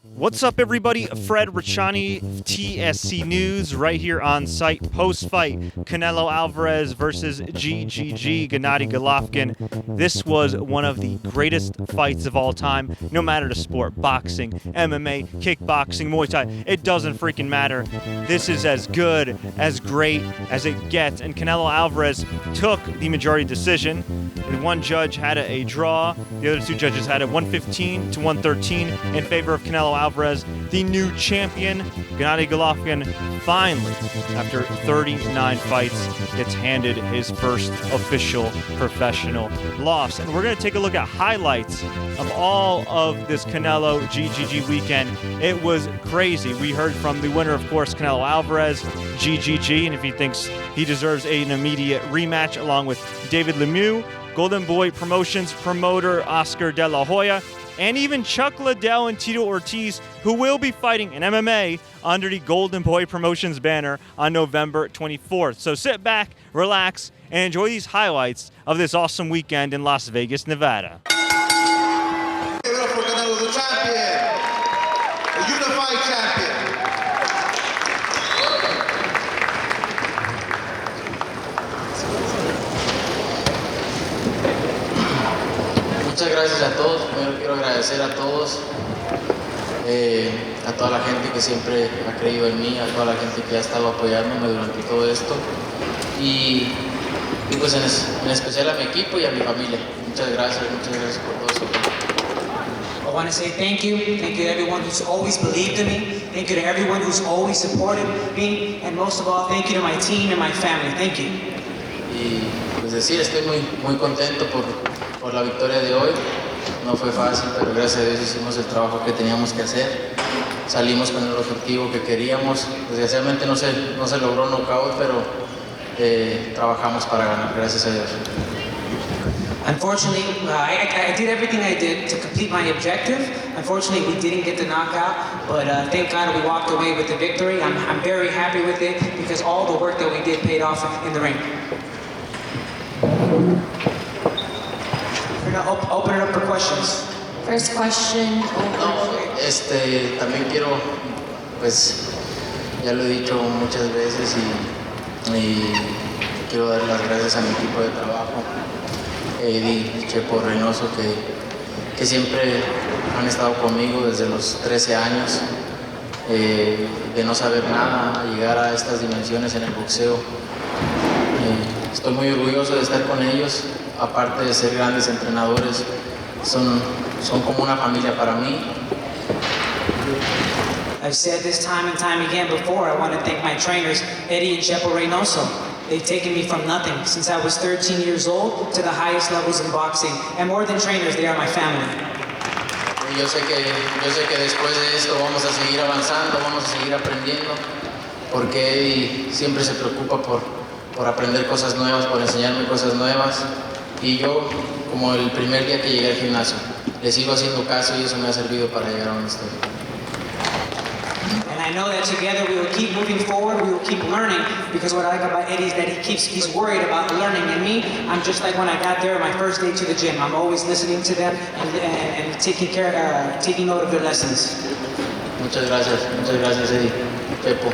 What's up, everybody? Fred Richani, TSC News, right here on site. Post-fight, Canelo Alvarez versus GGG, Gennady Golovkin. This was one of the greatest fights of all time, no matter the sport. Boxing, MMA, kickboxing, Muay Thai, it doesn't freaking matter. This is as good, as great as it gets. And Canelo Alvarez took the majority decision. And one judge had a draw. The other two judges had it 115 to 113 in favor of Canelo Alvarez. The new champion, Gennady Golovkin, finally, after 39 fights, gets handed his first official professional loss. And we're going to take a look at highlights of all of this Canelo GGG weekend. It was crazy. We heard from the winner, of course, Canelo Alvarez, GGG, and if he thinks he deserves an immediate rematch, along with David Lemieux, Golden Boy Promotions promoter Oscar De La Hoya, and even Chuck Liddell and Tito Ortiz, who will be fighting in MMA under the Golden Boy Promotions banner on November 24th. So sit back, relax, and enjoy these highlights of this awesome weekend in Las Vegas, Nevada. Canelo, the champion, the unified champion. Muchas gracias a todos. Primero quiero agradecer a todos, a toda la gente que siempre ha creído en mí, a toda la gente que ha estado apoyándome durante todo esto y pues en especial a mi equipo y a mi familia. Muchas gracias por todo eso. I want to say thank you to everyone who's always believed in me, thank you to everyone who's always supported me, and most of all, thank you to my team and my family. Thank you. Y pues decir, estoy muy contento por la victoria de hoy. No fue fácil, pero gracias a Dios hicimos el trabajo que teníamos que hacer. Salimos con el objetivo que queríamos. Desgraciadamente no se logró knockout, pero trabajamos para ganar, gracias a Dios. Unfortunately, I did everything I did to complete my objective. Unfortunately, we didn't get the knockout, but thank God we walked away with the victory. I'm very happy with it because all the work that we did paid off in the ring. We're going to open it up for questions. First question. También quiero, pues, ya lo he dicho muchas veces y quiero dar las gracias a mi equipo de trabajo, Eddie, Chepo, Reynoso, que siempre han estado conmigo desde los 13 años, de no saber nada, a llegar a estas dimensiones en el boxeo. Estoy muy orgulloso de estar con ellos, aparte de ser grandes entrenadores, son como una familia para mí. I've said this time and time again before. I want to thank my trainers, Eddie and Chepo Reynoso. They've taken me from nothing since I was 13 years old to the highest levels in boxing. And more than trainers, they are my family. Yo sé que después de esto vamos a seguir avanzando, vamos a seguir aprendiendo, porque Eddie siempre se preocupa por aprender cosas nuevas, por enseñarme cosas nuevas. Y yo, como el primer día que llegué al gimnasio, le sigo haciendo caso y eso me ha servido para llegar a donde estoy. And I know that together we will keep moving forward, we will keep learning, because what I like about Eddie is that he's worried about learning. And me, I'm just like when I got there my first day to the gym. I'm always listening to them and taking note of their lessons. Muchas gracias Eddie, Pepo.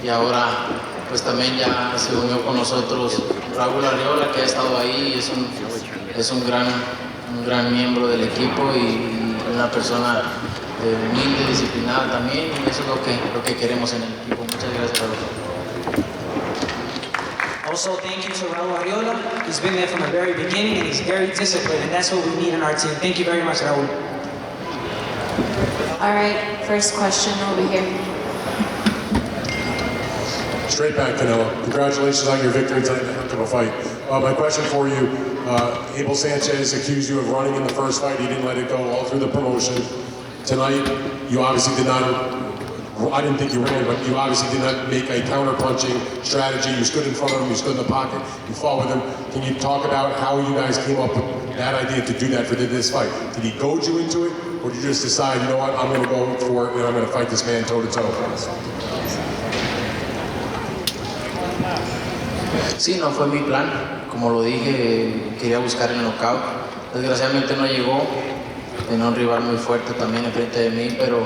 Y ahora pues también ya se unió con nosotros Raúl Arriola, que ha estado ahí, es un gran miembro del equipo y una persona humilde, disciplinada también, y eso es lo que queremos en el equipo. Muchas gracias, Raúl. Also, thank you to Raúl Arriola. He's been there from the very beginning and he's very disciplined, and that's what we need in our team. Thank you very much, Raúl. All right, first question over here. Straight back, Canelo. Congratulations on your victory tonight in the heck of a fight. My question for you, Abel Sanchez accused you of running in the first fight. He didn't let it go all through the promotion. Tonight, you obviously did not, I didn't think you ran, but you obviously did not make a counter-punching strategy. You stood in front of him, you stood in the pocket, you fought with him. Can you talk about how you guys came up with that idea to do that for this fight? Did he goad you into it, or did you just decide, you know what, I'm going to go for it and I'm going to fight this man toe-to-toe? Sí, no fue mi plan. Como lo dije, quería buscar el knockout. Desgraciadamente no llegó. tenía un rival muy fuerte también enfrente de mí, pero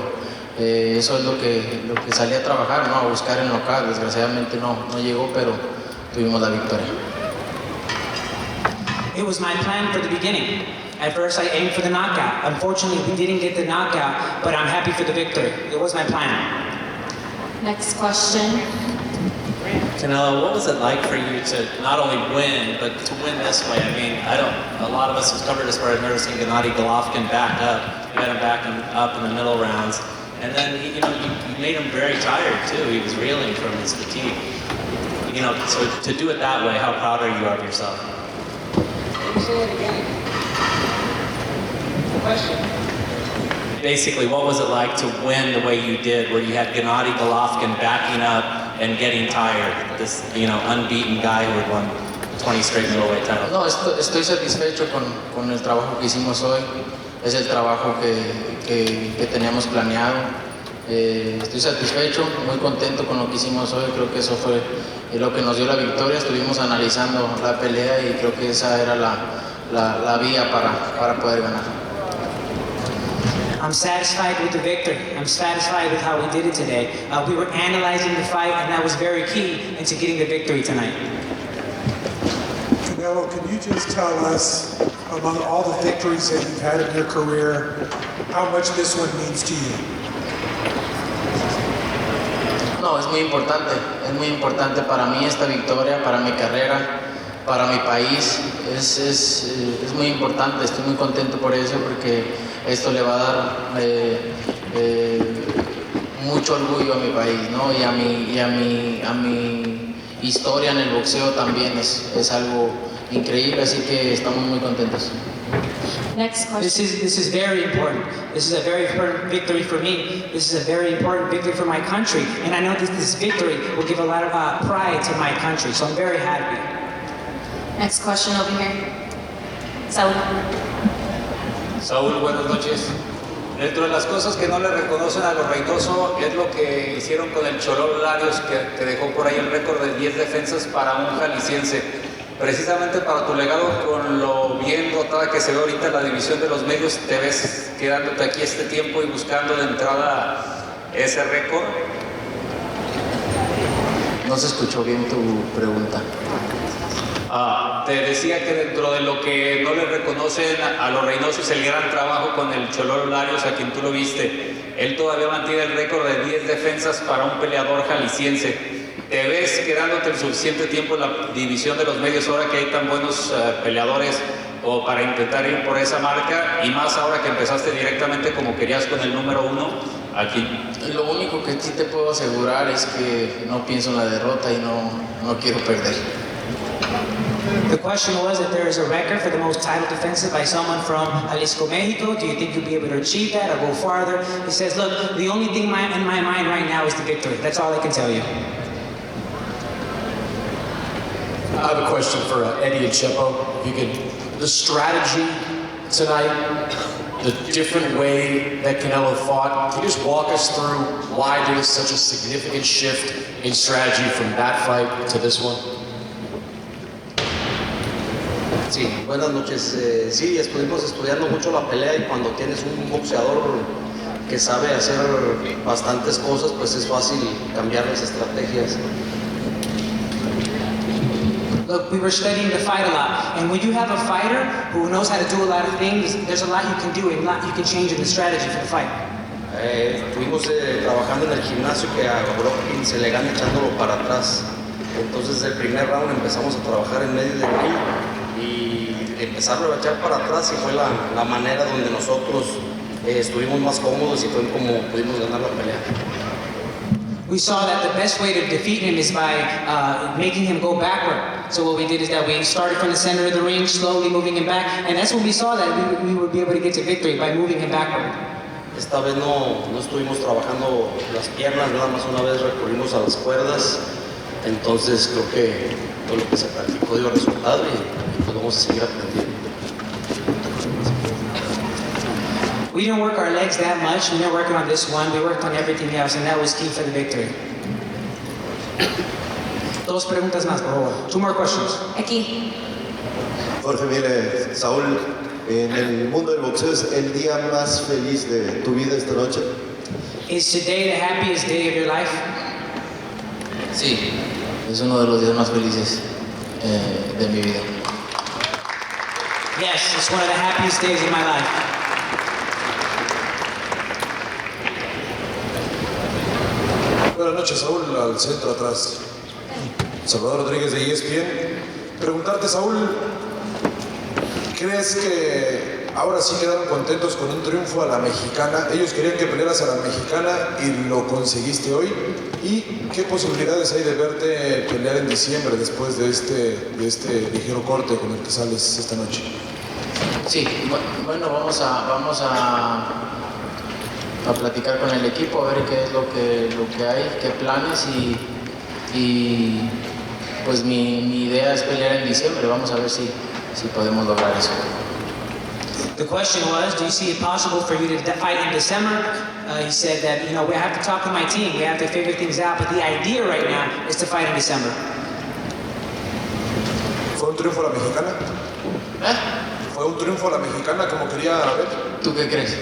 eso es lo que salí a trabajar, ¿no? A buscar el knockout. Desgraciadamente no llegó, pero tuvimos la victoria. It was my plan from the beginning. At first I aimed for the knockout. Unfortunately, we didn't get the knockout, but I'm happy for the victory. It was my plan. Next question. Canelo, what was it like for you to not only win, but to win this way? I mean, a lot of us who've covered this sport have never seen Gennady Golovkin back up. You had him backing up in the middle rounds. And then, you made him very tired, too. He was reeling from his fatigue. So to do it that way, how proud are you of yourself? Basically, what was it like to win the way you did, where you had Gennady Golovkin backing up and getting tired? This, unbeaten guy who had won 20 straight middleweight titles. No, estoy satisfecho con el trabajo que hicimos hoy. Es el trabajo que teníamos planeado. Estoy satisfecho, muy contento con lo que hicimos hoy. Creo que eso fue lo que nos dio la victoria. Estuvimos analizando la pelea y creo que esa era la vía para poder ganar. I'm satisfied with the victory. I'm satisfied with how we did it today. We were analyzing the fight, and that was very key into getting the victory tonight. Canelo, can you just tell us, among all the victories that you've had in your career, how much this one means to you? No, es muy importante para mí esta victoria, para mi carrera, para mi país. Es muy importante, estoy muy contento por eso, porque esto le va a dar mucho orgullo a mi país, ¿no? Y a mi historia en el boxeo también es algo increíble, así que estamos muy contentos. Next question. This is very important. This is a very important victory for me. This is a very important victory for my country. And I know that this victory will give a lot of pride to my country. So I'm very happy. Next question over here. Saul. Saúl, buenas noches. Dentro de las cosas que no le reconocen a los Reynoso es lo que hicieron con el Cholol Larios, que dejó por ahí el récord de 10 defensas para un jalisciense. Precisamente para tu legado, con lo bien dotada que se ve ahorita la división de los medios, ¿te ves quedándote aquí este tiempo y buscando de entrada ese récord? No se escuchó bien tu pregunta. Te decía que dentro de lo que no le reconocen a los Reynoso es el gran trabajo con el Chololo Larios, a quien tú lo viste. Él todavía mantiene el récord de 10 defensas para un peleador jalisciense. ¿Te ves quedándote el suficiente tiempo en la división de los medios ahora que hay tan buenos peleadores o para intentar ir por esa marca? Y más ahora que empezaste directamente como querías con el número 1 aquí. Lo único que sí te puedo asegurar es que no pienso en la derrota y no quiero perder. The question was if there is a record for the most title defenses by someone from Jalisco, Mexico. Do you think you'll be able to achieve that or go farther? He says, look, the only thing in my mind right now is the victory. That's all I can tell you. I have a question for Eddie and Chepo. If you could, the strategy tonight, the different way that Canelo fought, can you just walk us through why there was such a significant shift in strategy from that fight to this one? Sí, buenas noches. Sí, estuvimos estudiando mucho la pelea y cuando tienes un boxeador que sabe hacer bastantes cosas, pues es fácil cambiar las estrategias. Look, we were studying the fight a lot, and when you have a fighter who knows how to do a lot of things, there's a lot you can do and a lot you can change in the strategy for the fight. Estuvimos trabajando en el gimnasio que a Golovkin se le gana echándolo para atrás. Entonces el primer round empezamos a trabajar en medio del ring y empezarlo a echar para atrás y fue la manera donde nosotros estuvimos más cómodos y fue como pudimos ganar la pelea. We saw that the best way to defeat him is by making him go backward. So what we did is that we started from the center of the ring, slowly moving him back, and that's when we saw that we would be able to get to victory by moving him backward. Esta vez no estuvimos trabajando las piernas, nada más una vez recurrimos a las cuerdas, entonces creo que todo lo que se practicó dio resultado y pues vamos a seguir aprendiendo. We didn't work our legs that much. We didn't work on this one. We worked on everything else, and that was key for the victory. Dos preguntas más, por favor. Two more questions. Aquí. Jorge, mire, Saúl, en el mundo del boxeo es el día más feliz de tu vida esta noche? Is today the happiest day of your life? Sí, es uno de los días más felices de mi vida. Yes, it's one of the happiest days of my life. Buenas noches, Saúl, al centro atrás. Salvador Rodríguez de ESPN. Preguntarte, Saúl, ¿crees que ahora sí quedaron contentos con un triunfo a la mexicana? Ellos querían que pelearas a la mexicana y lo conseguiste hoy. ¿Y qué posibilidades hay de verte pelear en diciembre después de este ligero corte con el que sales esta noche? Sí, bueno, vamos a platicar con el equipo, a ver qué es lo que hay, qué planes y pues mi idea es pelear en diciembre. Vamos a ver si podemos lograr eso. The question was, do you see it possible for you to fight in December? He said that, we have to talk to my team, we have to figure things out, but the idea right now is to fight in December. ¿Fue un triunfo a la mexicana? ¿Fue un triunfo a la mexicana como quería ver? ¿Tú qué crees?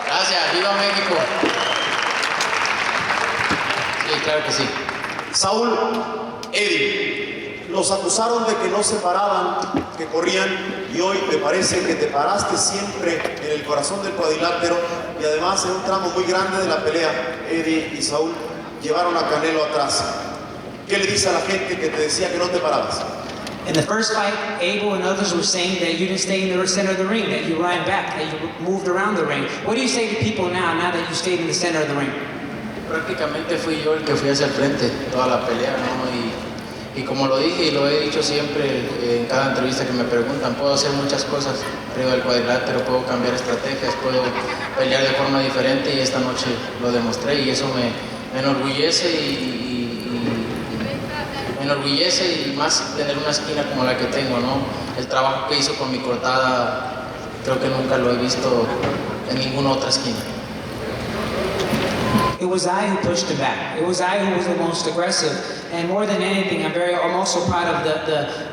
Gracias, viva México. Sí, claro que sí. Saúl, Eddie, los acusaron de que no se paraban, que corrían, y hoy me parece que te paraste siempre en el corazón del cuadrilátero y además en un tramo muy grande de la pelea, Eddie y Saúl llevaron a Canelo atrás. ¿Qué le dice a la gente que te decía que no te parabas? In the first fight, Abel and others were saying that you didn't stay in the center of the ring, that you ran back, that you moved around the ring. What do you say to people now that you stayed in the center of the ring? Prácticamente fui yo el que fui hacia el frente toda la pelea, ¿no? Y como lo dije y lo he dicho siempre en cada entrevista que me preguntan, puedo hacer muchas cosas arriba del cuadrilátero, puedo cambiar estrategias, puedo pelear de forma diferente y esta noche lo demostré y eso me enorgullece y más tener una esquina como la que tengo, ¿no? El trabajo que hizo con mi cortada creo que nunca lo he visto en ninguna otra esquina. It was I who pushed him back. It was I who was the most aggressive. And more than anything, I'm also proud of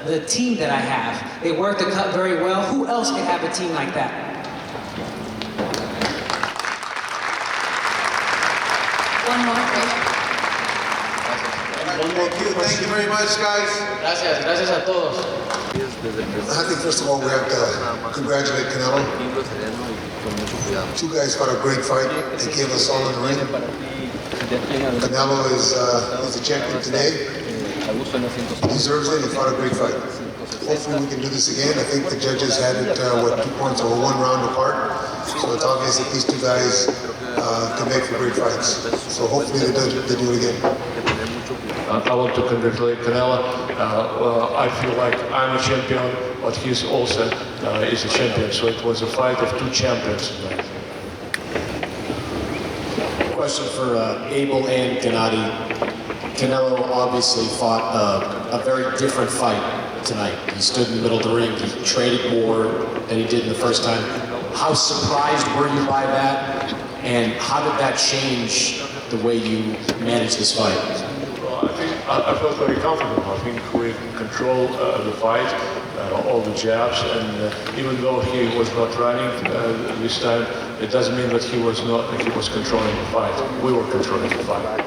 the team that I have. They work the cut very well. Who else could have a team like that? One more, Thank you very much, guys. Gracias a todos. I think first of all we have to congratulate Canelo. Two guys fought a great fight. They gave us all in the ring. Canelo is the champion today. He deserves it. He fought a great fight. Hopefully we can do this again. I think the judges had it 2 points or 1 round apart. So it's obvious that these two guys can make for great fights. So hopefully they do it again. I want to congratulate Canelo. I feel like I'm a champion, but he's also is a champion. So it was a fight of 2 champions tonight. Question for Abel and Gennady. Canelo obviously fought a very different fight tonight. He stood in the middle of the ring. He traded more than he did in the first time. How surprised were you by that? And how did that change the way you managed this fight? I felt very comfortable. I think we control the fight, all the jabs, and even though he was not running this time, it doesn't mean that he was controlling the fight. We were controlling the fight.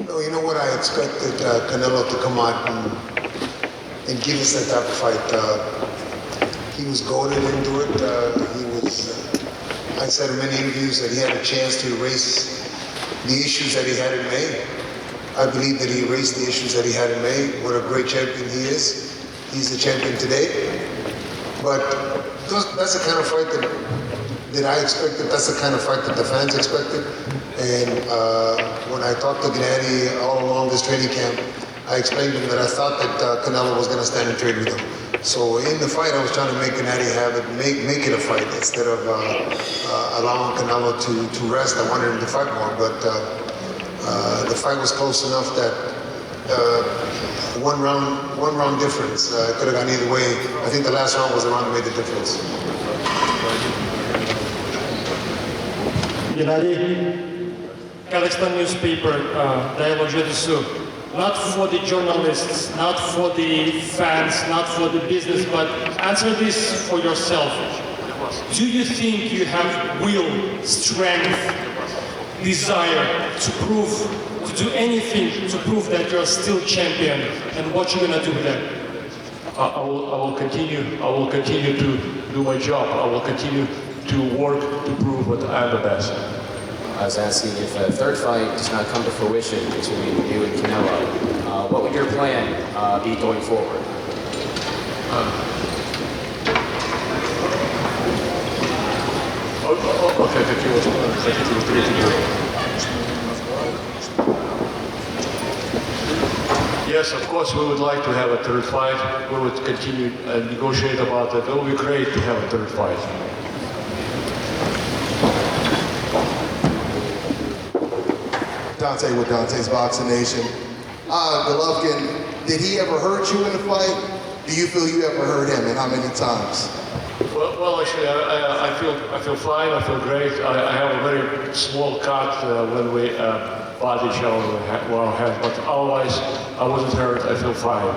No, you know what? I expected Canelo to come out and give us that type of fight. He was goaded into it. I said in many interviews that he had a chance to erase the issues that he had in May. I believe that he erased the issues that he had in May. What a great champion he is. He's the champion today. But that's the kind of fight that I expected. That's the kind of fight that the fans expected. And when I talked to Gennady all along this training camp, I explained to him that I thought that Canelo was going to stand and trade with him. So in the fight, I was trying to make Gennady have it, make it a fight instead of allowing Canelo to rest. I wanted him to fight more, but the fight was close enough that one round difference could have gone either way. I think the last round was the round that made the difference. Gennady, Kazakhstan newspaper, Dialogue Jesu, not for the journalists, not for the fans, not for the business, but answer this for yourself. Do you think you have will, strength, desire to do anything to prove that you're still champion, and what you're gonna do with that? I will continue to do my job. I will continue to work to prove that I'm the best. I was asking if a third fight does not come to fruition between you and Canelo, what would your plan be going forward? Yes, of course, we would like to have a third fight. We would continue and negotiate about it. It would be great to have a third fight. Dante with Dante's Boxing Nation. Golovkin, did he ever hurt you in a fight? Do you feel you ever hurt him, and how many times? Well, actually, I feel fine. I feel great. I have a very small cut when we fought each other with our head, but otherwise, I wasn't hurt. I feel fine.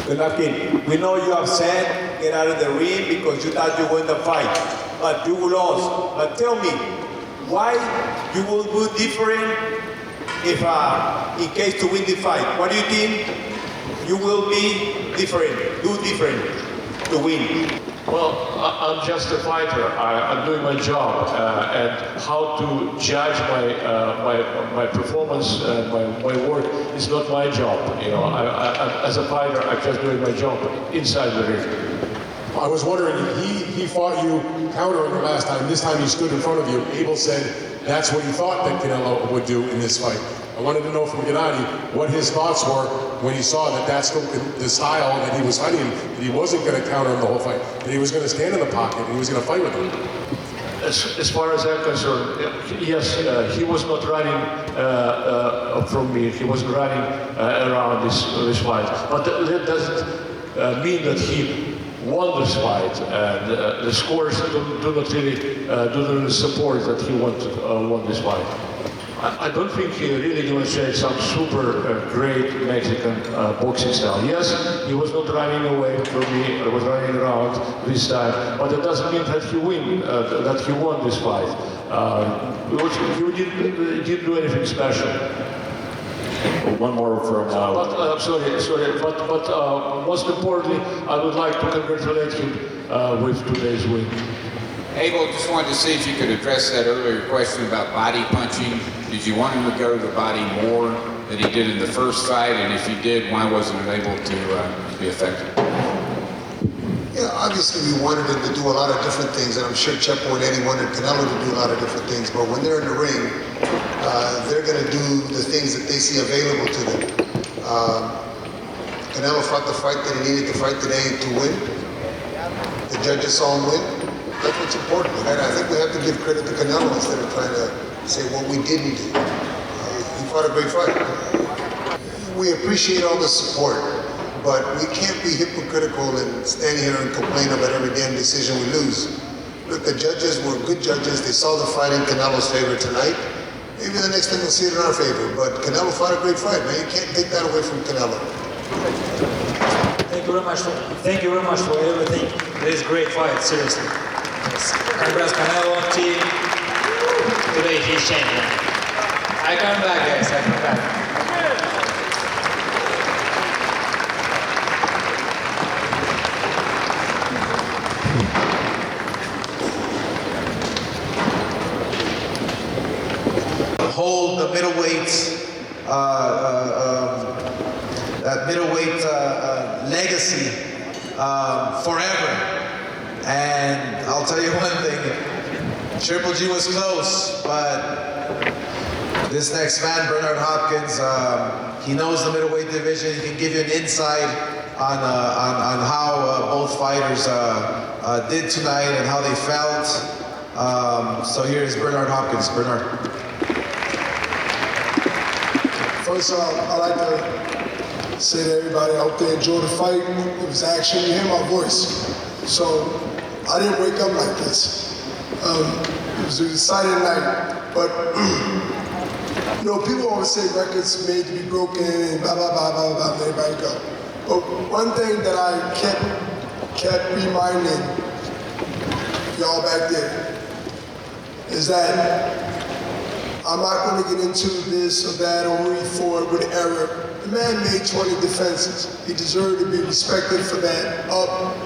Golovkin, we know you upset, get out of the ring because you thought you won the fight, but you lost. But tell me, why you will do different if, in case to win the fight? What do you think you will be different, do different to win? Well, I'm just a fighter. I'm doing my job, and how to judge my performance and my work is not my job. You know, as a fighter, I'm just doing my job inside the ring. I was wondering, he fought you countering the last time. This time he stood in front of you. Abel said that's what he thought that Canelo would do in this fight. I wanted to know from Gennady what his thoughts were when he saw that that's the style that he was fighting, that he wasn't going to counter him the whole fight, that he was going to stand in the pocket and he was going to fight with him. As far as I'm concerned, yes, he was not running from me. He wasn't running around this fight. But that doesn't mean that he won this fight, and the scores do not really support that he won this fight. I don't think he really demonstrated some super great Mexican boxing style. Yes, he was not running away from me, he was running around this time, but that doesn't mean that he won this fight. He didn't do anything special. One more from... But most importantly, I would like to congratulate him with today's win. Abel, just wanted to see if you could address that earlier question about body punching. Did you want him to go to the body more than he did in the first fight? And if you did, why wasn't it able to be effective? Yeah, obviously we wanted him to do a lot of different things, and I'm sure Chepo and Eddie wanted Canelo to do a lot of different things, but when they're in the ring, they're going to do the things that they see available to them. Canelo fought the fight that he needed to fight today to win. The judges saw him win. That's what's important. And I think we have to give credit to Canelo instead of trying to say what we didn't do. He fought a great fight. We appreciate all the support, but we can't be hypocritical and stand here and complain about every damn decision we lose. Look, the judges were good judges. They saw the fight in Canelo's favor tonight. Maybe the next time we'll see it in our favor, but Canelo fought a great fight, man. You can't take that away from Canelo. Thank you very much. Thank you very much for everything. It is a great fight, seriously. Yes. Congrats, Canelo team. Today he's champion. I come back, guys. I come back. Hold the middleweight, that middleweight legacy forever. And I'll tell you one thing, Triple G was close, but this next man, Bernard Hopkins, he knows the middleweight division. He can give you an insight on how both fighters did tonight and how they felt. So here is Bernard Hopkins. Bernard. First off, I'd like to say to everybody, I hope they enjoyed the fight. It was action. You hear my voice. So I didn't wake up like this. It was an exciting night. But, you know, people always say records made to be broken and blah, blah, blah, blah, blah, let everybody go. But one thing that I kept reminding y'all back there is that I'm not going to get into this or that or moving forward with error. The man made 20 defenses. He deserved to be respected for that up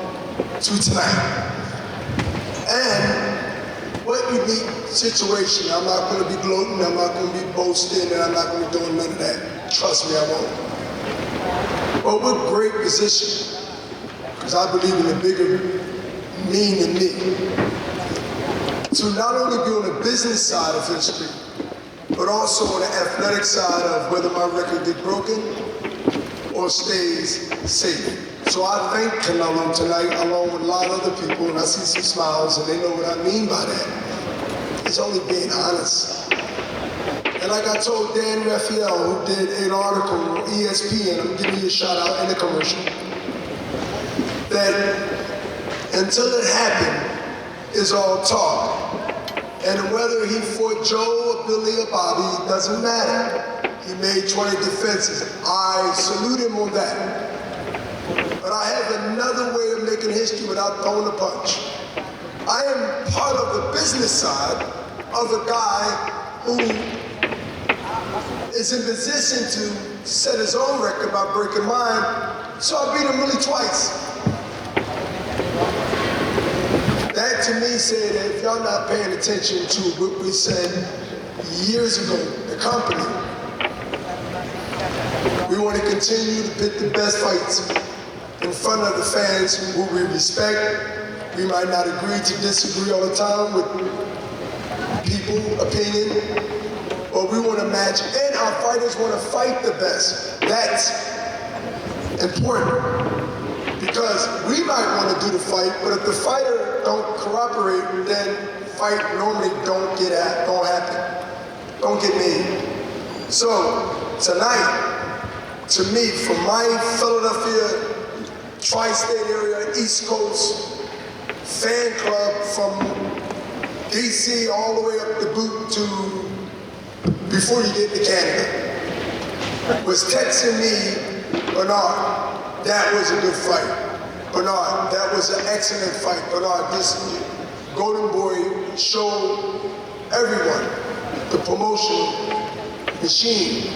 to tonight. And what unique situation. I'm not going to be gloating, I'm not going to be boasting, and I'm not going to be doing none of that. Trust me, I won't. But what great position, because I believe in a bigger mean than me, to not only be on the business side of history, but also on the athletic side of whether my record get broken or stays safe. So I thank Canelo tonight, along with a lot of other people, and I see some smiles, and they know what I mean by that. It's only being honest. And like I told Dan Raphael, who did an article on ESPN, I'm giving you a shout out in the commercial, that until it happened, it's all talk. And whether he fought Joe or Billy or Bobby, it doesn't matter. He made 20 defenses. I salute him on that. But I have another way of making history without throwing a punch. I am part of the business side of a guy who is in position to set his own record by breaking mine, so I beat him really twice. That to me said that if y'all not paying attention to what we said years ago, the company, we want to continue to put the best fights in front of the fans who we respect. We might not agree to disagree all the time with people, opinion, but we want to match, and our fighters want to fight the best. That's important. Because we might want to do the fight, but if the fighter don't cooperate, then fight normally don't happen. Don't get made. So tonight, to me, from my Philadelphia tri-state area, East Coast fan club from DC all the way up the boot to before you get to Canada, was texting me, Bernard, that was a good fight. Bernard, that was an excellent fight. Bernard, this Golden Boy showed everyone, the promotion machine,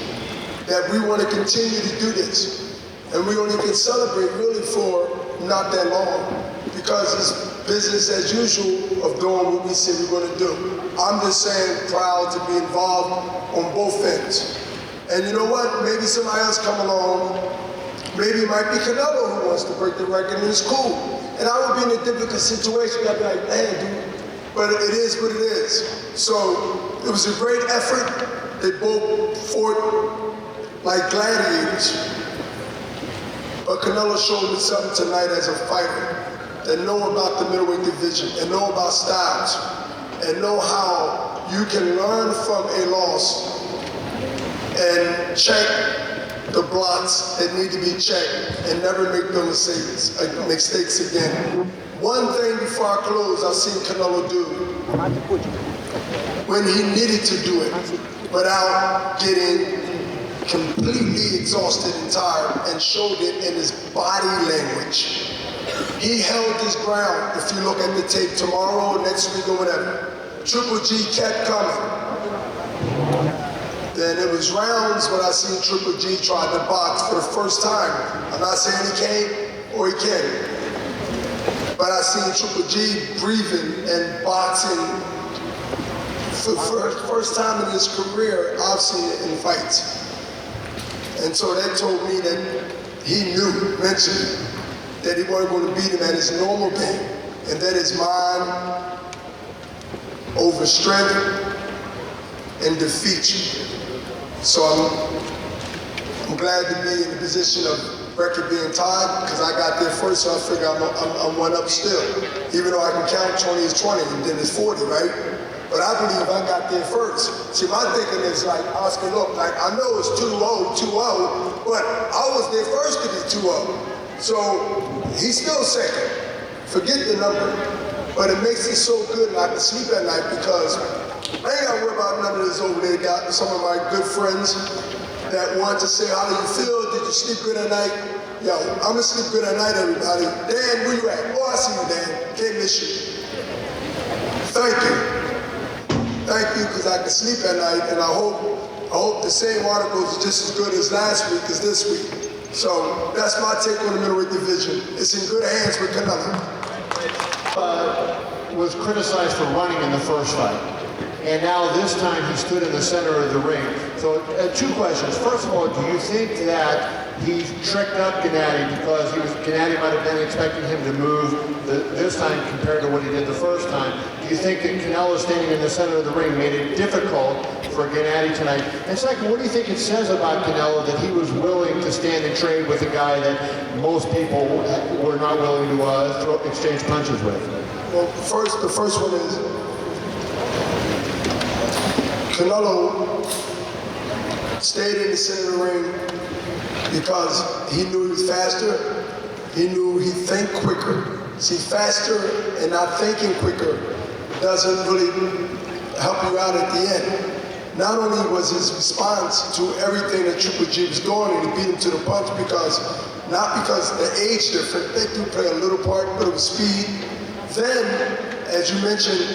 that we want to continue to do this. And we only can celebrate really for not that long, because it's business as usual of doing what we said we're going to do. I'm just saying proud to be involved on both ends. And you know what? Maybe somebody else come along. Maybe it might be Canelo who wants to break the record, and it's cool. And I would be in a difficult situation. I'd be like, man, dude, but it is what it is. So it was a great effort. They both fought like gladiators. But Canelo showed me something tonight as a fighter that know about the middleweight division and know about styles and know how you can learn from a loss and check the blocks that need to be checked and never make those mistakes again. One thing before I close, I've seen Canelo do when he needed to do it without getting completely exhausted and tired, and showed it in his body language. He held his ground. If you look at the tape tomorrow or next week or whatever, Triple G kept coming. Then it was rounds when I seen Triple G try to box for the first time. I'm not saying he came or he can't, but I seen Triple G breathing and boxing for the first time in his career. I've seen it in fights. And so that told me that he knew mentally that he wasn't going to beat him at his normal game, and that his mind over strength and defeat. So I'm glad to be in the position of record being tied, because I got there first, so I figure I'm one up still. Even though I can count 20 is 20 and then it's 40, right? But I believe I got there first. See, my thinking is like, Oscar, look, like I know it's 2-0, but I was there first to be 2-0. So he's still second. Forget the number. But it makes it so good and I can sleep at night, because I ain't gotta worry about none of this over there. Got some of my good friends that want to say, how do you feel? Did you sleep good at night? Yo, I'm gonna sleep good at night, everybody. Dan, where you at? Oh, I see you, Dan. Can't miss you. Thank you. Thank you, because I can sleep at night, and I hope the same articles are just as good as last week as this week. So that's my take on the middleweight division. It's in good hands with Canelo. Was criticized for running in the first fight. And now this time he stood in the center of the ring. So two questions. First of all, do you think that he tricked up Gennady because Gennady might have been expecting him to move this time compared to what he did the first time? Do you think that Canelo standing in the center of the ring made it difficult for Gennady tonight? And second, what do you think it says about Canelo that he was willing to stand and trade with a guy that most people were not willing to exchange punches with? Well, the first one is Canelo stayed in the center of the ring because he knew he was faster. He knew he'd think quicker. See, faster and not thinking quicker doesn't really help you out at the end. Not only was his response to everything that Triple G was doing, and he beat him to the punch not because the age difference, they do play a little part, but it was speed. Then, as you mentioned,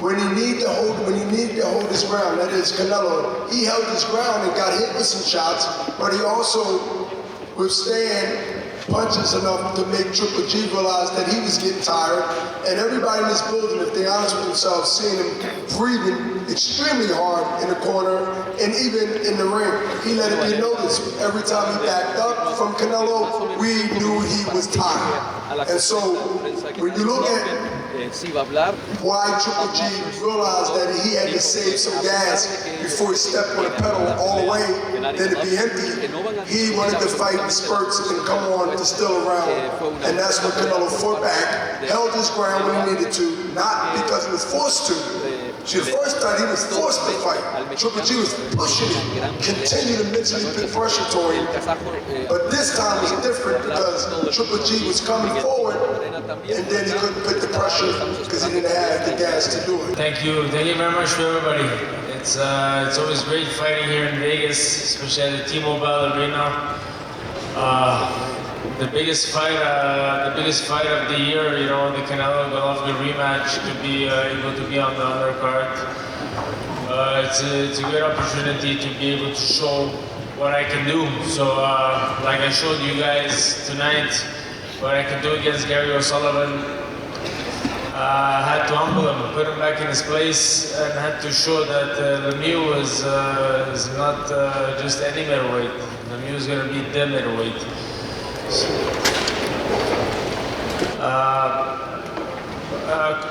when he needed to hold his ground, that is Canelo, he held his ground and got hit with some shots, but he also withstand punches enough to make Triple G realize that he was getting tired. And everybody in this building, if they're honest with themselves, seeing him breathing extremely hard in the corner and even in the ring. He let it be noticed. Every time he backed up from Canelo, we knew he was tired. And so when you look at why Triple G realized that he had to save some gas before he stepped on the pedal all the way, then it'd be empty. He wanted to fight in spurts and come on to still around. And that's when Canelo fought back, held his ground when he needed to, not because he was forced to. See, the first time he was forced to fight. Triple G was pushing him, continued to mentally put pressure to him. But this time was different because Triple G was coming forward and then he couldn't put the pressure because he didn't have the gas to do it. Thank you very much for everybody. It's always great fighting here in Vegas, especially at the T-Mobile Arena. The biggest fight of the year, you know, the Canelo Golovkin rematch, to be able to be on the undercard. It's a great opportunity to be able to show what I can do. So, like I showed you guys tonight, what I can do against Gary O'Sullivan. I had to humble him, put him back in his place, and had to show that Lemieux is not just any middleweight. Lemieux is going to be the middleweight.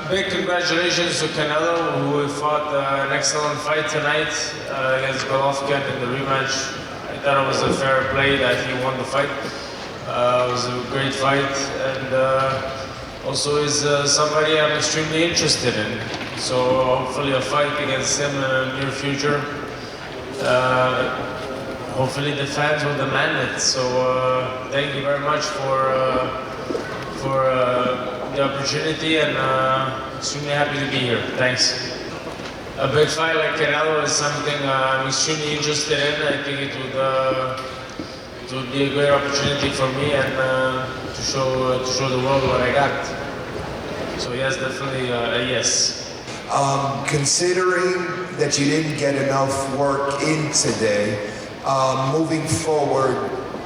Big congratulations to Canelo, who fought an excellent fight tonight against Golovkin in the rematch. I thought it was a fair play that he won the fight. It was a great fight, and also is somebody I'm extremely interested in. So hopefully a fight against him in the near future. Hopefully the fans will demand it. So thank you very much for the opportunity, and extremely happy to be here. Thanks. A big fight like Canelo is something I'm extremely interested in. I think it would be a great opportunity for me and to show the world what I got. So yes, definitely a yes. Considering that you didn't get enough work in today, moving forward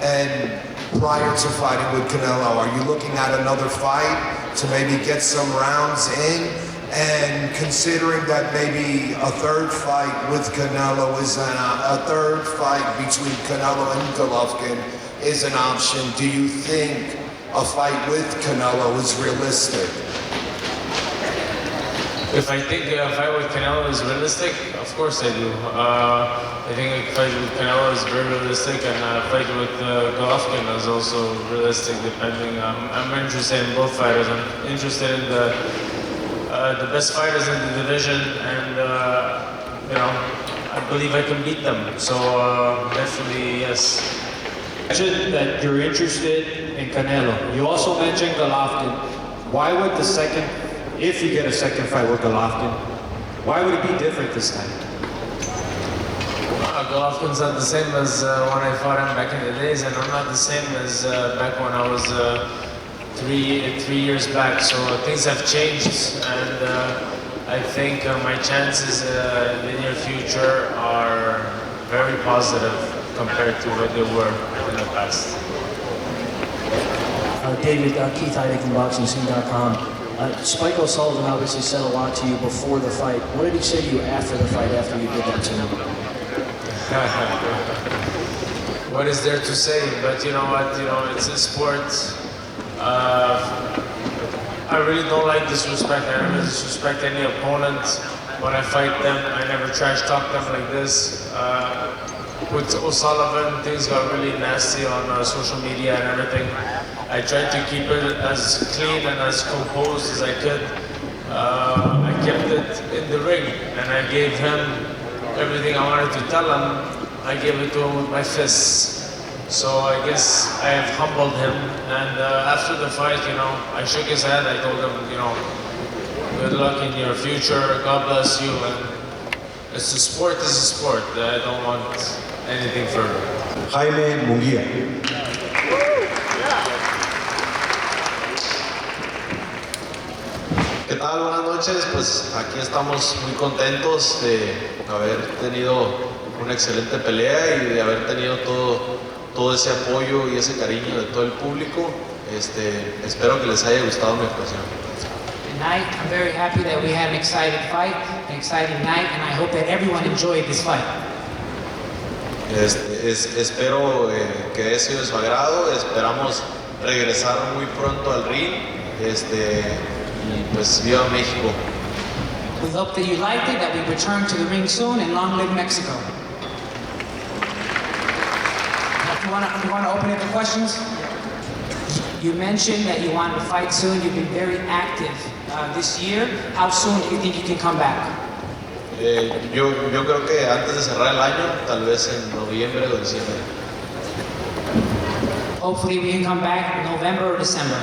and prior to fighting with Canelo, are you looking at another fight to maybe get some rounds in? And considering that maybe a third fight with Canelo is a third fight between Canelo and Golovkin is an option, do you think a fight with Canelo is realistic? If I think a fight with Canelo is realistic, of course I do. I think a fight with Canelo is very realistic, and a fight with Golovkin is also realistic, depending. I'm interested in both fighters. I'm interested in the best fighters in the division, and you know, I believe I can beat them. So definitely yes. You mentioned that you're interested in Canelo. You also mentioned Golovkin. Why would the second, if you get a second fight with Golovkin, Why would it be different this time? Golovkin's not the same as when I fought him back in the days, and I'm not the same as back when I was 3 years back. So things have changed, and I think my chances in the near future are very positive compared to what they were in the past. David, Keith Heidig from BoxingScene.com. Spike O'Sullivan obviously said a lot to you before the fight. What did he say to you after the fight, after you did that to him? What is there to say? But you know what? You know, it's a sport. I really don't like disrespect. I never disrespect any opponent. When I fight them, I never trash talk them like this. With O'Sullivan, things got really nasty on social media and everything. I tried to keep it as clean and as composed as I could. I kept it in the ring, and I gave him everything I wanted to tell him. I gave it to him with my fists. So I guess I have humbled him, and after the fight, you know, I shook his hand. I told him, you know, good luck in your future. God bless you. And it's a sport. It's a sport. I don't want anything further. Jaime Munguia. ¿Qué tal? Buenas noches. Pues aquí estamos muy contentos de haber tenido una excelente pelea y de haber tenido todo ese apoyo y ese cariño de todo el público. Espero que les haya gustado mi actuación. Tonight, I'm very happy that we had an exciting fight, an exciting night, and I hope that everyone enjoyed this fight. Espero que haya sido de su agrado. Esperamos regresar muy pronto al ring. Y pues viva México. We hope that you liked it, that we return to the ring soon, and long live Mexico. You want to open it for questions? You mentioned that you want to fight soon. You've been very active this year. How soon do you think you can come back? Yo creo que antes de cerrar el año, tal vez en noviembre o diciembre. Hopefully we can come back in November or December.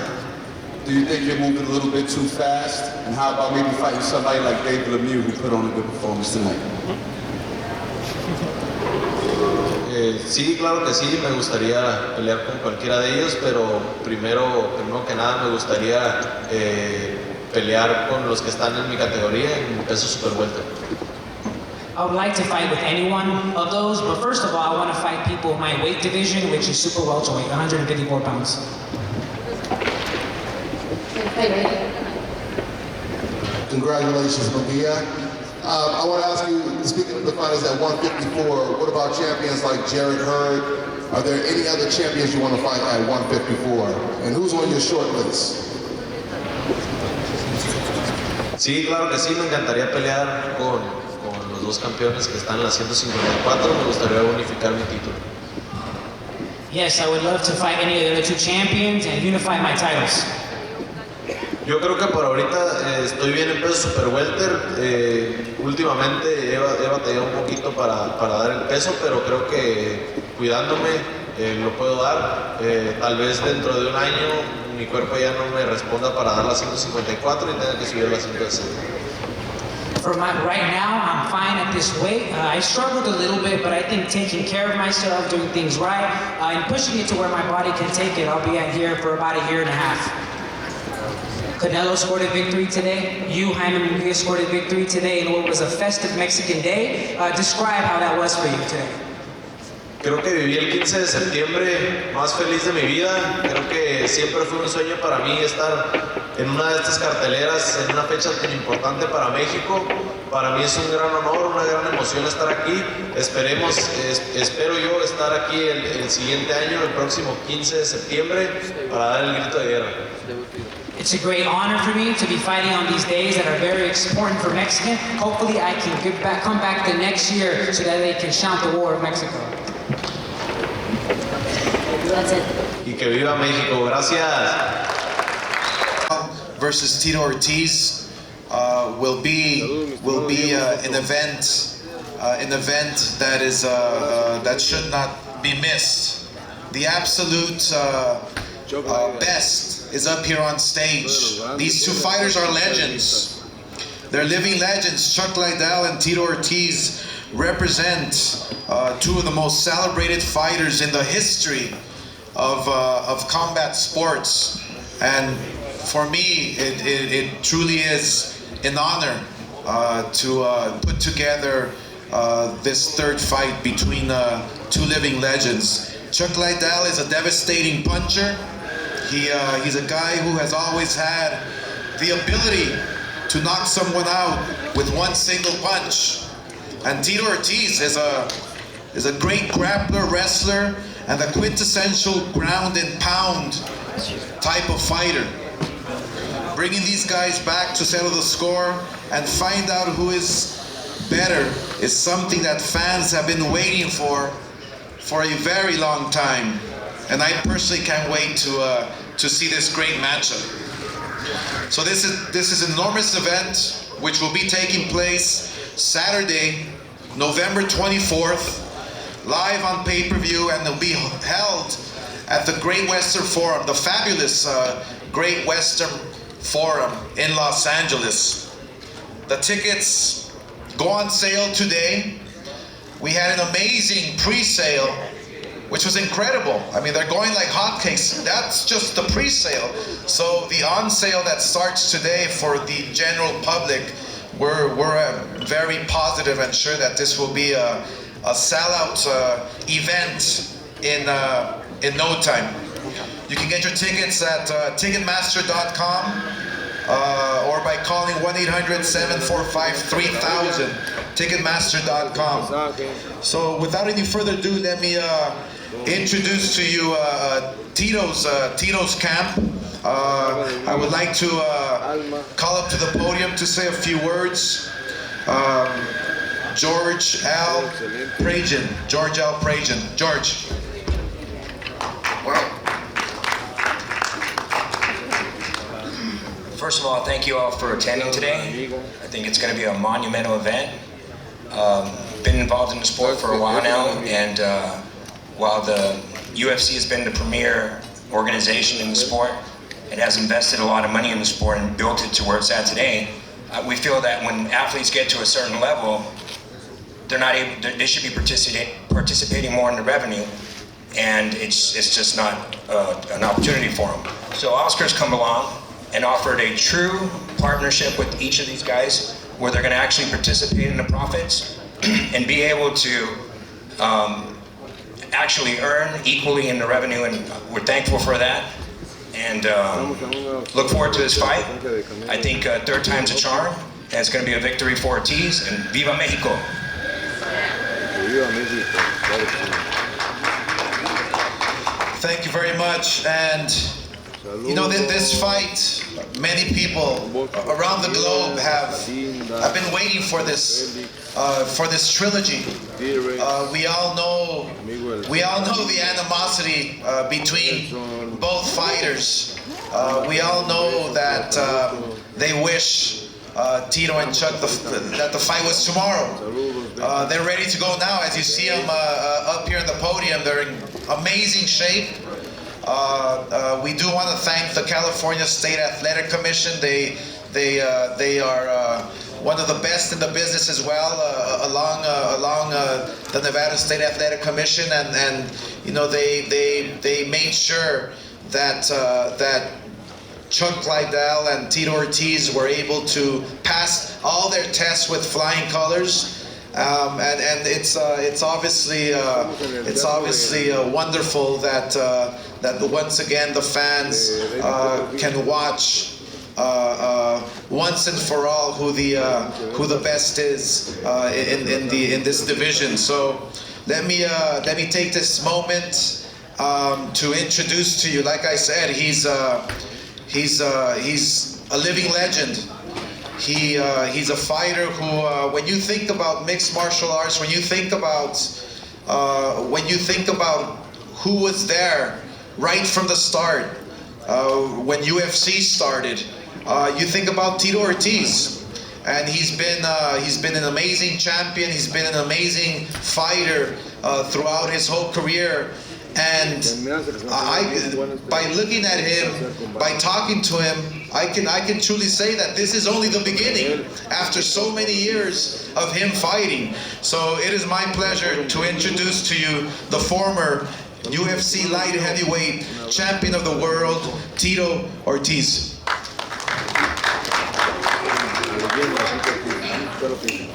Do you think you're moving a little bit too fast? And how about maybe fighting somebody like David Lemieux, who put on a good performance tonight? Sí, claro que sí, me gustaría pelear con cualquiera de ellos, pero primero que nada me gustaría pelear con los que están en mi categoría, en peso super welter. I would like to fight with any one of those, but first of all, I want to fight people in my weight division, which is super welterweight, 154 pounds. Congratulations, Munguia. I want to ask you, speaking of the fighters at 154, what about champions like Jared Hurd? Are there any other champions you want to fight at 154? And who's on your short list? Sí, claro que sí, me encantaría pelear con los dos campeones que están en la 154, me gustaría unificar mi título. Yes, I would love to fight any of the other two champions and unify my titles. Yo creo que por ahorita estoy bien en peso super welter. Últimamente he batallado un poquito para dar el peso, pero creo que cuidándome lo puedo dar. Tal vez dentro de un año mi cuerpo ya no me responda para dar la 154 y tenga que subir la 160. Right now, I'm fine at this weight. I struggled a little bit, but I think taking care of myself, doing things right, and pushing it to where my body can take it, I'll be at here for about a year and a half. Canelo scored a victory today. You, Jaime Munguia, scored a victory today in what was a festive Mexican day. Describe how that was for you today. Creo que viví el 15 de septiembre más feliz de mi vida. Creo que siempre fue un sueño para mí estar en una de estas carteleras en una fecha tan importante para México. Para mí es un gran honor, una gran emoción estar aquí. Espero yo estar aquí el siguiente año, el próximo 15 de septiembre, para dar el grito de guerra. It's a great honor for me to be fighting on these days that are very important for Mexican. Hopefully I can come back the next year so that they can shout the war of Mexico. That's it. Y que viva México. Gracias. Versus Tito Ortiz will be an event that should not be missed. The absolute best is up here on stage. These two fighters are legends. They're living legends. Chuck Liddell and Tito Ortiz represent two of the most celebrated fighters in the history of combat sports. And for me, it truly is an honor to put together this third fight between two living legends. Chuck Liddell is a devastating puncher. He's a guy who has always had the ability to knock someone out with one single punch. And Tito Ortiz is a great grappler, wrestler, and a quintessential ground and pound type of fighter. Bringing these guys back to settle the score and find out who is better is something that fans have been waiting for a very long time. And I personally can't wait to see this great matchup. So this is an enormous event which will be taking place Saturday, November 24th, live on pay-per-view, and it'll be held at the Great Western Forum, the fabulous Great Western Forum in Los Angeles. The tickets go on sale today. We had an amazing pre-sale, which was incredible. I mean, they're going like hotcakes. That's just the pre-sale. So the on-sale that starts today for the general public, we're very positive and sure that this will be a sellout event in no time. You can get your tickets at Ticketmaster.com or by calling 1-800-745-3000, Ticketmaster.com. So without any further ado, let me introduce to you Tito's camp. I would like to call up to the podium to say a few words. George L. Prajan. George L. Prajan. George. First of all, thank you all for attending today. I think it's going to be a monumental event. Been involved in the sport for a while now, and while the UFC has been the premier organization in the sport, it has invested a lot of money in the sport and built it to where it's at today. We feel that when athletes get to a certain level, they're not able. They should be participating more in the revenue, and it's just not an opportunity for them. So Oscar's come along and offered a true partnership with each of these guys, where they're going to actually participate in the profits and be able to actually earn equally in the revenue, and we're thankful for that. And look forward to this fight. I think third time's a charm, and it's going to be a victory for Ortiz, and Viva Mexico! Thank you very much. And you know, this fight, many people around the globe have been waiting for this trilogy. We all know the animosity between both fighters. We all know that they wish Tito and Chuck that the fight was tomorrow. They're ready to go now. As you see them up here on the podium, they're in amazing shape. We do want to thank the California State Athletic Commission. They are one of the best in the business as well, along the Nevada State Athletic Commission, and you know they made sure that Chuck Liddell and Tito Ortiz were able to pass all their tests with flying colors. And it's obviously wonderful that once again the fans can watch once and for all who the best is in this division. So let me take this moment to introduce to you. Like I said, he's a living legend. He's a fighter who, when you think about mixed martial arts, when you think about who was there right from the start, when UFC started, you think about Tito Ortiz, and he's been an amazing champion. He's been an amazing fighter throughout his whole career, And by looking at him, by talking to him, I can truly say that this is only the beginning after so many years of him fighting. So it is my pleasure to introduce to you the former UFC light heavyweight champion of the world, Tito Ortiz.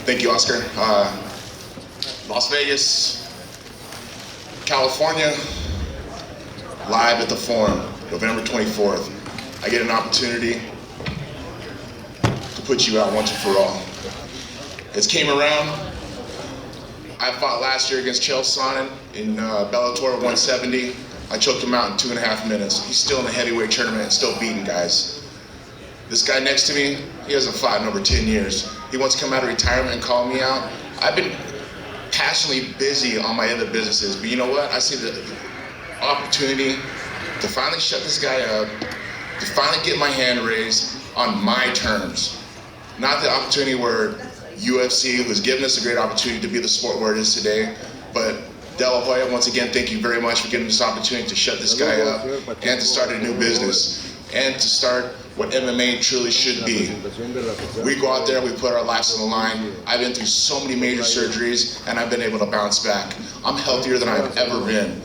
Thank you, Oscar. Las Vegas, California, live at the Forum, November 24th. I get an opportunity to put you out once and for all. It's came around. I fought last year against Chael Sonnen in Bellator 170. I choked him out in 2.5 minutes. He's still in the heavyweight tournament and still beating guys. This guy next to me, he hasn't fought in over 10 years. He wants to come out of retirement and call me out. I've been passionately busy on my other businesses, but you know what? I see the opportunity to finally shut this guy up, to finally get my hand raised on my terms. Not the opportunity where UFC was giving us a great opportunity to be the sport where it is today, but De La Hoya, once again, thank you very much for giving us this opportunity to shut this guy up and to start a new business and to start what MMA truly should be. We go out there, we put our lives on the line. I've been through so many major surgeries and I've been able to bounce back. I'm healthier than I've ever been.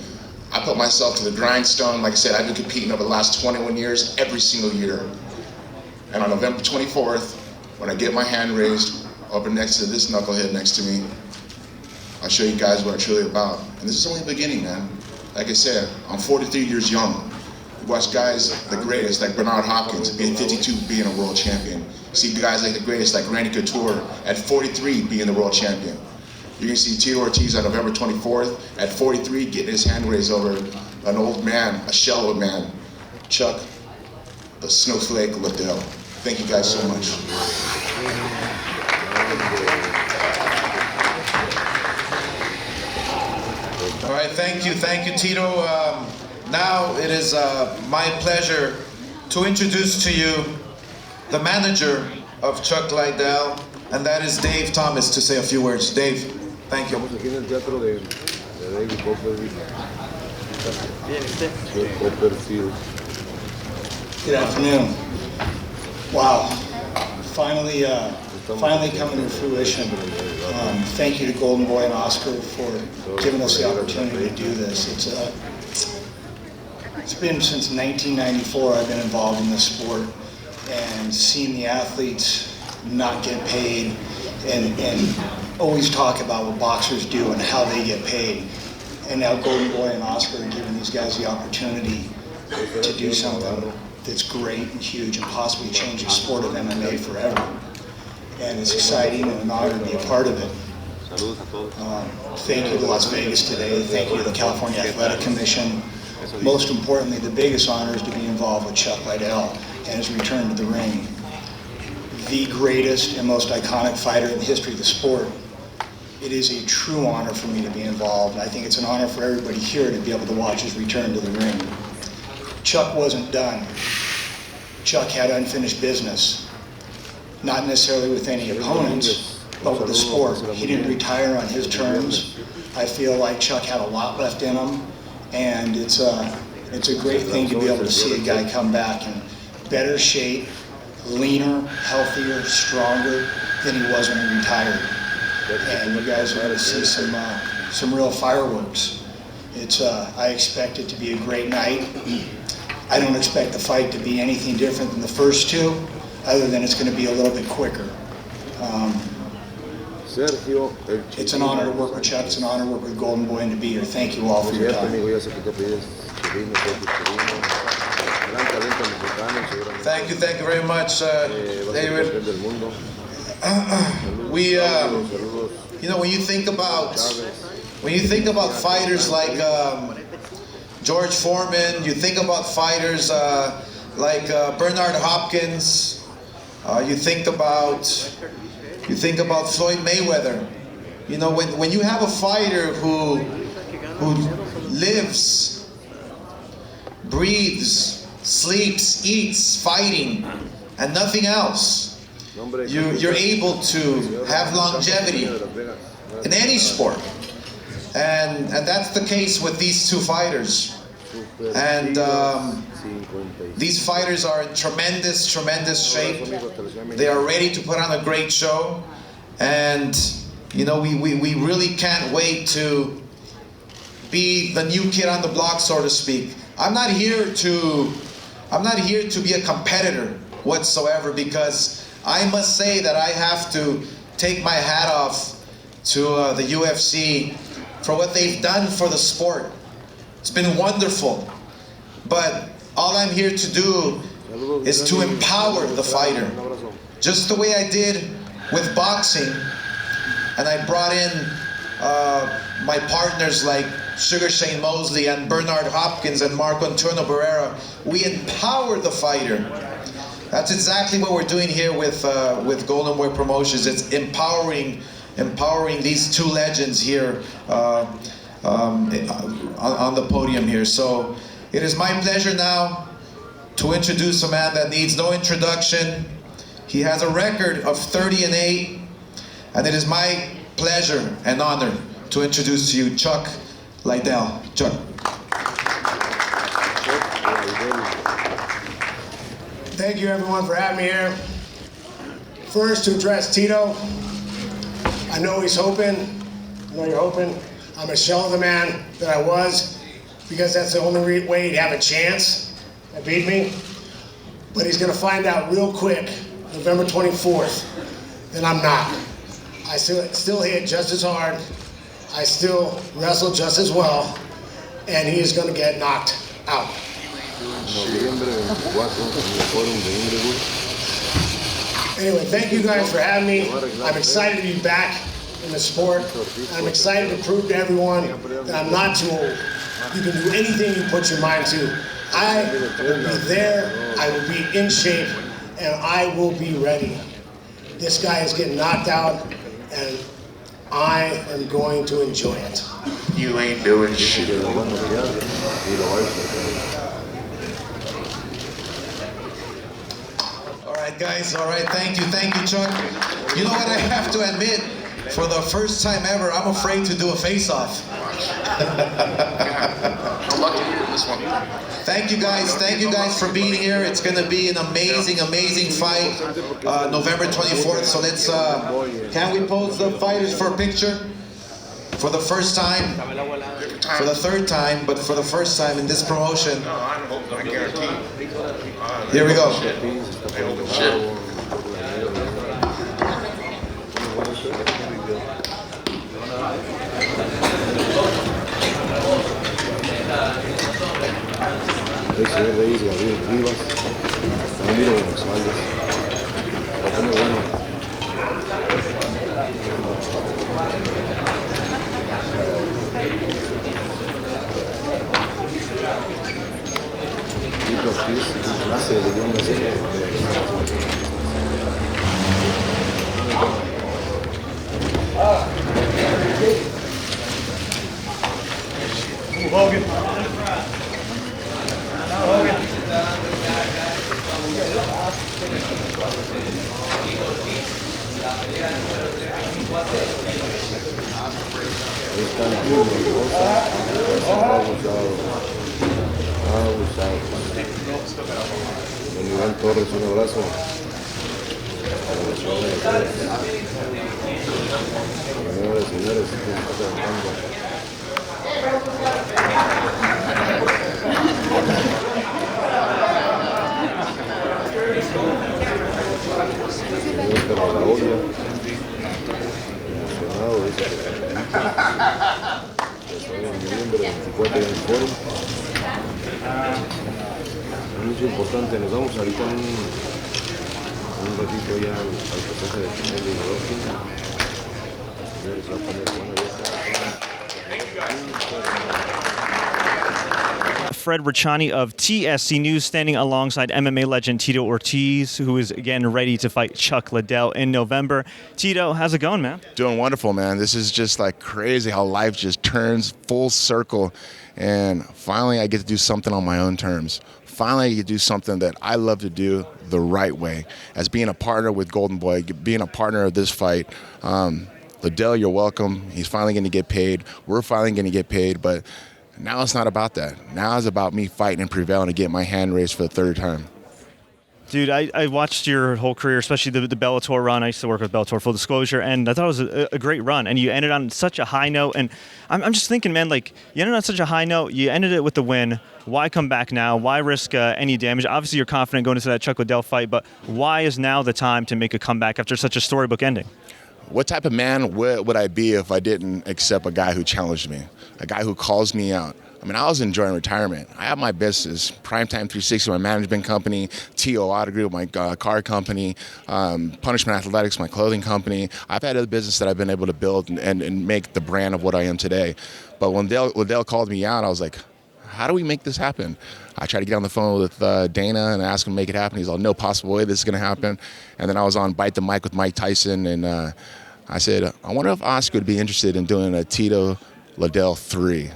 I put myself to the grindstone. Like I said, I've been competing over the last 21 years, every single year. And on November 24th, when I get my hand raised over next to this knucklehead next to me, I'll show you guys what I'm truly about. And this is only the beginning, man. Like I said, I'm 43 years young. You watch guys, the greatest, like Bernard Hopkins, being 52, being a world champion. See guys like the greatest, like Randy Couture, at 43, being the world champion. You're gonna see Tito Ortiz on November 24th, at 43, getting his hand raised over an old man, a shell of a man, Chuck, the snowflake Liddell. Thank you guys so much. All right, thank you, Tito. Now it is my pleasure to introduce to you the manager of Chuck Liddell, and that is Dave Thomas, to say a few words. Dave, thank you. Good afternoon. Wow, finally coming to fruition. Thank you to Golden Boy and Oscar for giving us the opportunity to do this. It's been since 1994 I've been involved in this sport, and seeing the athletes not get paid and always talk about what boxers do and how they get paid. And now Golden Boy and Oscar are giving these guys the opportunity to do something that's great and huge and possibly change the sport of MMA forever. And it's exciting and an honor to be a part of it. Thank you to Las Vegas today. Thank you to the California Athletic Commission. Most importantly, the biggest honor is to be involved with Chuck Liddell and his return to the ring. The greatest and most iconic fighter in the history of the sport. It is a true honor for me to be involved. I think it's an honor for everybody here to be able to watch his return to the ring. Chuck wasn't done. Chuck had unfinished business. Not necessarily with any opponents, but with the sport. He didn't retire on his terms. I feel like Chuck had a lot left in him, and it's a great thing to be able to see a guy come back in better shape, leaner, healthier, stronger than he was when he retired. And you guys are going to see some real fireworks. I expect it to be a great night. I don't expect the fight to be anything different than the first two, other than it's going to be a little bit quicker. It's an honor to work with Chuck. It's an honor to work with Golden Boy and to be here. Thank you all for your time. Thank you very much, David. You know, when you think about fighters like George Foreman, you think about fighters like Bernard Hopkins. You think about Floyd Mayweather. You know, when you have a fighter who lives, breathes, sleeps, eats, fighting, and nothing else, you're able to have longevity in any sport. And that's the case with these two fighters. And these fighters are in tremendous shape. They are ready to put on a great show. And you know, we really can't wait to be the new kid on the block, so to speak. I'm not here to be a competitor whatsoever, because I must say that I have to take my hat off to the UFC for what they've done for the sport. It's been wonderful. But all I'm here to do is to empower the fighter, just the way I did with boxing. And I brought in my partners like Sugar Shane Mosley and Bernard Hopkins and Marco Antonio Barrera. We empower the fighter. That's exactly what we're doing here with Golden Boy Promotions. It's empowering these two legends here on the podium here. So it is my pleasure now to introduce a man that needs no introduction. He has a record of 30-8, and it is my pleasure and honor to introduce to you Chuck Liddell. Chuck. Thank you everyone for having me here. First, to address Tito. I know he's hoping, I know you're hoping, I'm a shell of the man that I was, because that's the only way he'd have a chance to beat me. But he's gonna find out real quick, November 24th, that I'm not. I still hit just as hard, I still wrestle just as well, and he is gonna get knocked out. Anyway, thank you guys for having me. I'm excited to be back in the sport. I'm excited to prove to everyone that I'm not too old. You can do anything you put your mind to. I will be there, I will be in shape, and I will be ready. This guy is getting knocked out, and I am going to enjoy it. You ain't doing shit. All right, guys. All right, thank you, Chuck. You know what, I have to admit, for the first time ever, I'm afraid to do a face-off. I'm lucky to do this one. Thank you guys for being here. It's going to be an amazing fight, November 24th. So let's, can we pose the fighters for a picture? For the first time, for the third time, but for the first time in this promotion. I guarantee. Here we go. Logan. Iván Torres, un abrazo. Señores, señores, Oscar De La Hoya, emocionado, dice que en noviembre 24 en el foro. Un hecho importante, nos vamos ahorita un ratito ya al pasaje de Canelo y Golovkin. Señores, va a poner bueno ya. Fred Richani of TSC News, standing alongside MMA legend Tito Ortiz, who is again ready to fight Chuck Liddell in November. Tito, how's it going, man? Doing wonderful, man. This is just like crazy how life just turns full circle, and finally I get to do something on my own terms. Finally, I get to do something that I love to do the right way. As being a partner with Golden Boy, being a partner of this fight, Liddell, you're welcome. He's finally going to get paid. We're finally going to get paid. But now it's not about that. Now it's about me fighting and prevailing to get my hand raised for the third time. Dude, I watched your whole career, especially the Bellator run. I used to work with Bellator, full disclosure, and I thought it was a great run. And you ended on such a high note. And I'm just thinking, man, like, you ended on such a high note. You ended it with the win. Why come back now? Why risk any damage? Obviously, you're confident going into that Chuck Liddell fight, but why is now the time to make a comeback after such a storybook ending? What type of man would I be if I didn't accept a guy who challenged me, a guy who calls me out? I mean, I was enjoying retirement. I have my business, Primetime 360, my management company, TO Auto Group, my car company, Punishment Athletics, my clothing company. I've had a business that I've been able to build and make the brand of what I am today. But when Liddell called me out, I was like, how do we make this happen? I tried to get on the phone with Dana and ask him to make it happen. He's like, no possible way this is going to happen. And then I was on Bite the Mic with Mike Tyson, and I said, I wonder if Oscar would be interested in doing a Tito Liddell 3.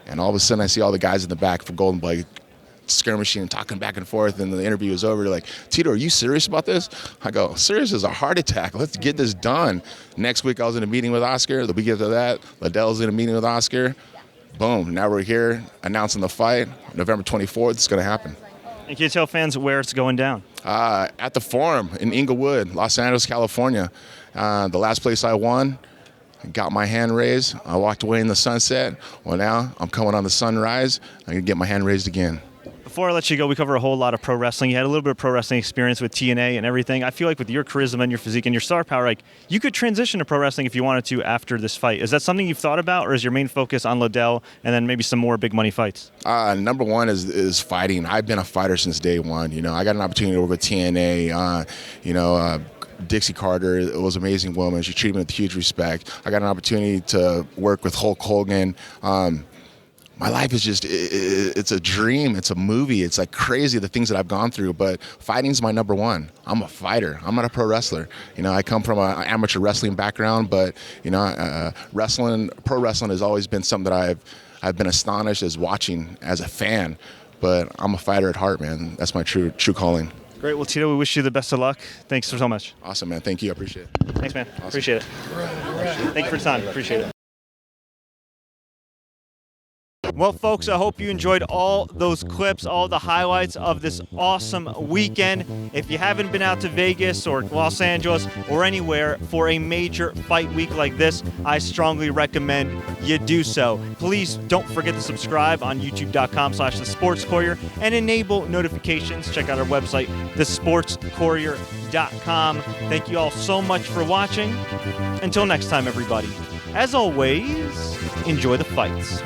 And all of a sudden, I see all the guys in the back for Golden Blade skirmishing and talking back and forth, and the interview was over. They're like, Tito, are you serious about this? I go, serious as a heart attack. Let's get this done. Next week, I was in a meeting with Oscar. The week after that, Liddell's in a meeting with Oscar. Boom, now we're here announcing the fight. November 24th, it's going to happen. And can you tell fans where it's going down? At the Forum in Inglewood, Los Angeles, California. The last place I won, got my hand raised. I walked away in the sunset. Well, now I'm coming on the sunrise. I'm going to get my hand raised again. Before I let you go, we cover a whole lot of pro wrestling. You had a little bit of pro wrestling experience with TNA and everything. I feel like with your charisma and your physique and your star power, like, you could transition to pro wrestling if you wanted to after this fight. Is that something you've thought about, or is your main focus on Liddell and then maybe some more big money fights? Number one is fighting. I've been a fighter since day one. You know, I got an opportunity to work with TNA. Dixie Carter was an amazing woman. She treated me with huge respect. I got an opportunity to work with Hulk Hogan. My life is just, it's a dream. It's a movie. It's like crazy, the things that I've gone through, but fighting's my number one. I'm a fighter. I'm not a pro wrestler. You know, I come from an amateur wrestling background, but, you know, pro wrestling has always been something that I've been astonished as watching as a fan, but I'm a fighter at heart, man. That's my true calling. Great. Well, Tito, we wish you the best of luck. Thanks so much. Awesome, man. Thank you. I appreciate it. Thanks, man. Awesome. Appreciate it. Thank you for your time. Appreciate it. Well, folks, I hope you enjoyed all those clips, all the highlights of this awesome weekend. If you haven't been out to Vegas or Los Angeles or anywhere for a major fight week like this, I strongly recommend you do so. Please don't forget to subscribe on youtube.com/thesportscourier and enable notifications. Check out our website, thesportscourier.com. Thank you all so much for watching. Until next time, everybody. As always, enjoy the fights.